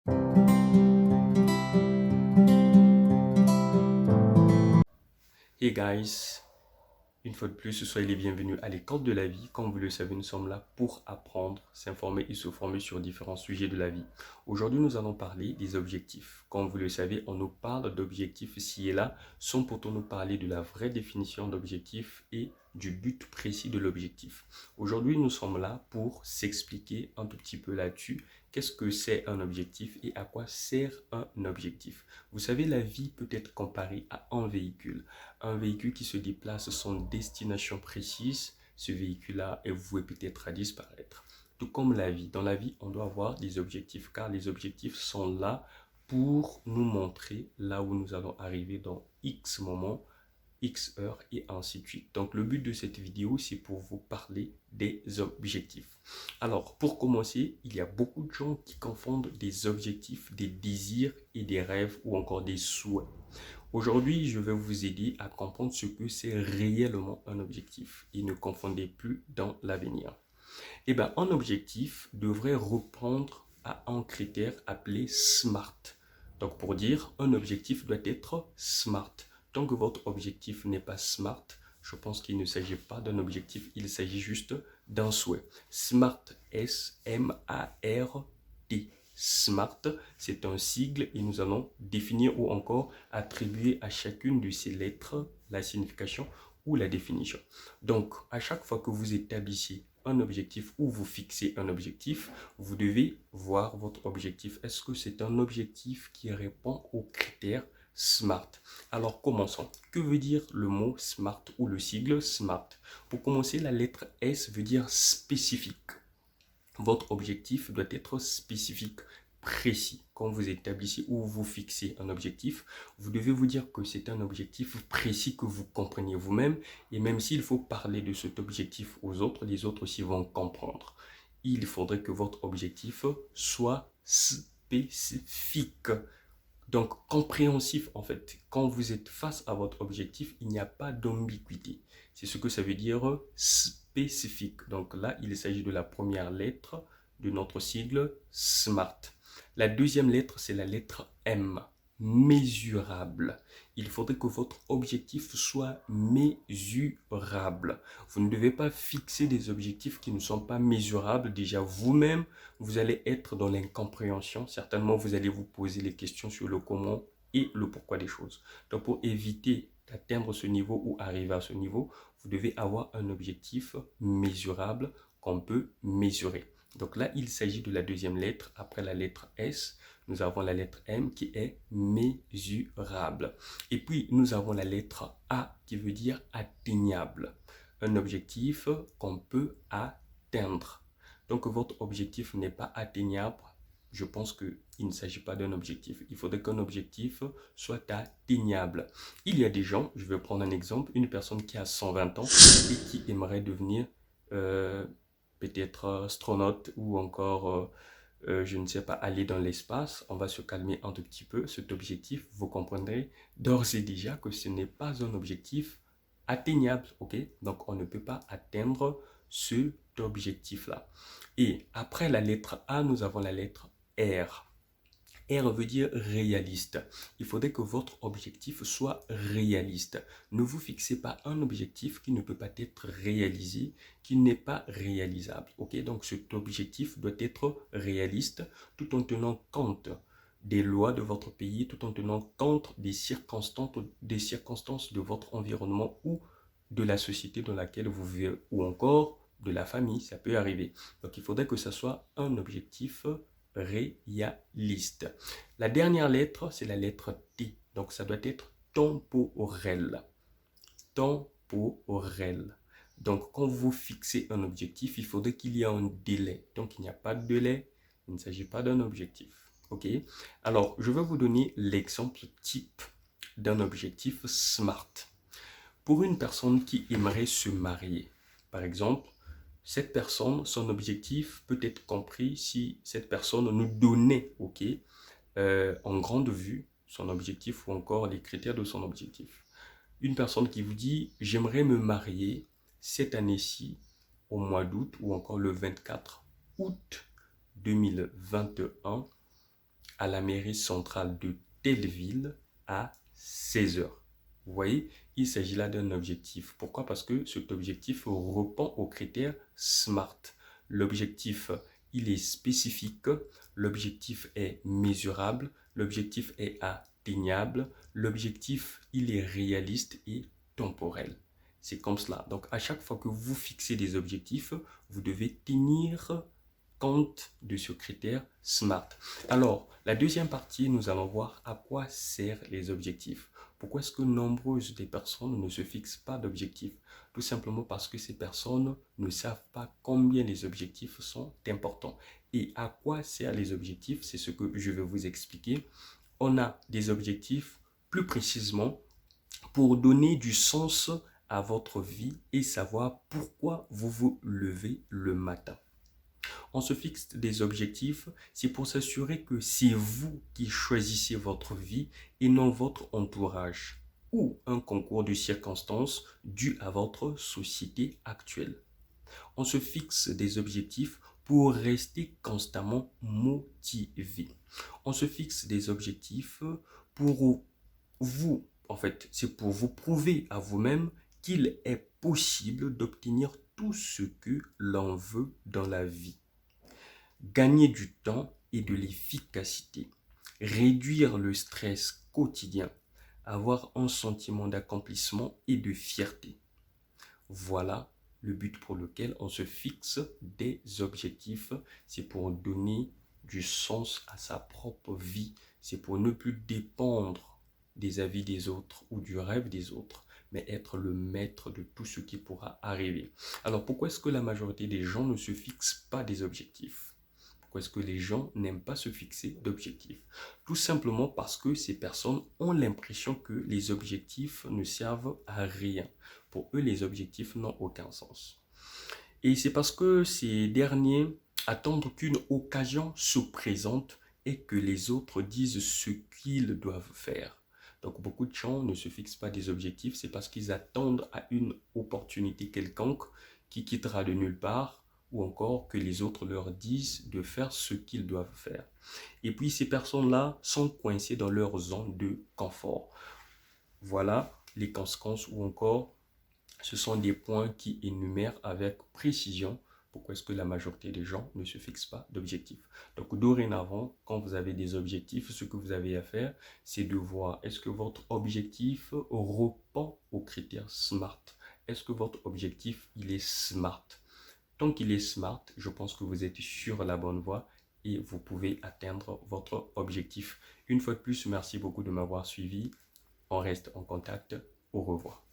Hey guys, une fois de plus, soyez les bienvenus à l'école de la vie. Comme vous le savez, nous sommes là pour apprendre, s'informer et se former sur différents sujets de la vie. Aujourd'hui, nous allons parler des objectifs. Comme vous le savez, on nous parle d'objectifs ici et là, sans pourtant nous parler de la vraie définition d'objectif et du but précis de l'objectif. Aujourd'hui, nous sommes là pour s'expliquer un tout petit peu là-dessus. Qu'est-ce que c'est un objectif et à quoi sert un objectif? Vous savez, la vie peut être comparée à un véhicule. Un véhicule qui se déplace sans destination précise, ce véhicule-là est voué peut-être à disparaître. Tout comme la vie. Dans la vie, on doit avoir des objectifs, car les objectifs sont là pour nous montrer là où nous allons arriver dans X moments, X heures et ainsi de suite. Donc le but de cette vidéo, c'est pour vous parler des objectifs. Alors pour commencer, il y a beaucoup de gens qui confondent des objectifs, des désirs et des rêves ou encore des souhaits. Aujourd'hui, je vais vous aider à comprendre ce que c'est réellement un objectif et ne confondez plus dans l'avenir. Eh bien, un objectif devrait répondre à un critère appelé SMART. Donc, pour dire, un objectif doit être SMART. Tant que votre objectif n'est pas SMART, je pense qu'il ne s'agit pas d'un objectif, il s'agit juste d'un souhait. SMART, S-M-A-R-T. SMART, c'est un sigle et nous allons définir ou encore attribuer à chacune de ces lettres la signification ou la définition. Donc, à chaque fois que vous établissez un objectif ou vous fixez un objectif, vous devez voir votre objectif. Est-ce que c'est un objectif qui répond aux critères SMART? Alors, commençons. Que veut dire le mot SMART ou le sigle SMART? Pour commencer, la lettre S veut dire spécifique. Votre objectif doit être spécifique, précis. Quand vous établissez ou vous fixez un objectif, vous devez vous dire que c'est un objectif précis que vous compreniez vous-même. Et même s'il faut parler de cet objectif aux autres, les autres aussi vont comprendre. Il faudrait que votre objectif soit spécifique. Donc, compréhensif en fait. Quand vous êtes face à votre objectif, il n'y a pas d'ambiguïté. C'est ce que ça veut dire spécifique. Donc là, il s'agit de la première lettre de notre sigle SMART. La deuxième lettre, c'est la lettre M. Mesurable. Il faudrait que votre objectif soit mesurable. Vous ne devez pas fixer des objectifs qui ne sont pas mesurables. Déjà, vous-même, vous allez être dans l'incompréhension. Certainement, vous allez vous poser les questions sur le comment et le pourquoi des choses. Donc, pour éviter d'atteindre ce niveau ou arriver à ce niveau, vous devez avoir un objectif mesurable qu'on peut mesurer. Donc là, il s'agit de la deuxième lettre. Après la lettre S, nous avons la lettre M qui est mesurable. Et puis, nous avons la lettre A qui veut dire atteignable. Un objectif qu'on peut atteindre. Donc, votre objectif n'est pas atteignable. Je pense qu'il ne s'agit pas d'un objectif. Il faudrait qu'un objectif soit atteignable. Il y a des gens, je vais prendre un exemple, une personne qui a 120 ans et qui aimerait devenir peut-être astronaute ou encore, je ne sais pas, aller dans l'espace. On va se calmer un tout petit peu. Cet objectif, vous comprendrez d'ores et déjà que ce n'est pas un objectif atteignable, ok? Donc, on ne peut pas atteindre cet objectif-là. Et après la lettre A, nous avons la lettre R. R veut dire réaliste. Il faudrait que votre objectif soit réaliste. Ne vous fixez pas un objectif qui ne peut pas être réalisé, qui n'est pas réalisable. Ok, donc cet objectif doit être réaliste tout en tenant compte des lois de votre pays, tout en tenant compte des circonstances de votre environnement ou de la société dans laquelle vous vivez ou encore de la famille, ça peut arriver. Donc il faudrait que ce soit un objectif réaliste. La dernière lettre, c'est la lettre T. Donc, ça doit être temporel. Temporel. Donc, quand vous fixez un objectif, il faudrait qu'il y ait un délai. Donc, il n'y a pas de délai. Il ne s'agit pas d'un objectif. OK? Alors, je vais vous donner l'exemple type d'un objectif SMART. Pour une personne qui aimerait se marier, par exemple, cette personne, son objectif peut être compris si cette personne nous donnait, ok, en grande vue, son objectif ou encore les critères de son objectif. Une personne qui vous dit, j'aimerais me marier cette année-ci, au mois d'août ou encore le 24 août 2021 à la mairie centrale de telle ville à 16 heures. Vous voyez, il s'agit là d'un objectif. Pourquoi? Parce que cet objectif répond aux critères SMART. L'objectif, il est spécifique, l'objectif est mesurable, l'objectif est atteignable, l'objectif, il est réaliste et temporel. C'est comme cela. Donc, à chaque fois que vous fixez des objectifs, vous devez tenir compte de ce critère SMART. Alors, la deuxième partie, nous allons voir à quoi servent les objectifs. Pourquoi est-ce que nombreuses des personnes ne se fixent pas d'objectifs? Tout simplement parce que ces personnes ne savent pas combien les objectifs sont importants. Et à quoi servent les objectifs? C'est ce que je vais vous expliquer. On a des objectifs, plus précisément, pour donner du sens à votre vie et savoir pourquoi vous vous levez le matin. On se fixe des objectifs, c'est pour s'assurer que c'est vous qui choisissez votre vie et non votre entourage ou un concours de circonstances dû à votre société actuelle. On se fixe des objectifs pour rester constamment motivé. On se fixe des objectifs pour vous, en fait, c'est pour vous prouver à vous-même qu'il est possible d'obtenir tout ce que l'on veut dans la vie. Gagner du temps et de l'efficacité, réduire le stress quotidien, avoir un sentiment d'accomplissement et de fierté. Voilà le but pour lequel on se fixe des objectifs. C'est pour donner du sens à sa propre vie. C'est pour ne plus dépendre des avis des autres ou du rêve des autres, mais être le maître de tout ce qui pourra arriver. Alors pourquoi est-ce que la majorité des gens ne se fixent pas des objectifs? Pourquoi est-ce que les gens n'aiment pas se fixer d'objectifs? Tout simplement parce que ces personnes ont l'impression que les objectifs ne servent à rien. Pour eux, les objectifs n'ont aucun sens. Et c'est parce que ces derniers attendent qu'une occasion se présente et que les autres disent ce qu'ils doivent faire. Donc beaucoup de gens ne se fixent pas des objectifs, c'est parce qu'ils attendent à une opportunité quelconque qui quittera de nulle part ou encore que les autres leur disent de faire ce qu'ils doivent faire. Et puis ces personnes-là sont coincées dans leur zone de confort. Voilà les conséquences ou encore ce sont des points qui énumèrent avec précision pourquoi est-ce que la majorité des gens ne se fixent pas d'objectifs. Donc dorénavant, quand vous avez des objectifs, ce que vous avez à faire, c'est de voir est-ce que votre objectif répond aux critères SMART. Est-ce que votre objectif, il est SMART? Tant qu'il est SMART, je pense que vous êtes sur la bonne voie et vous pouvez atteindre votre objectif. Une fois de plus, merci beaucoup de m'avoir suivi. On reste en contact. Au revoir.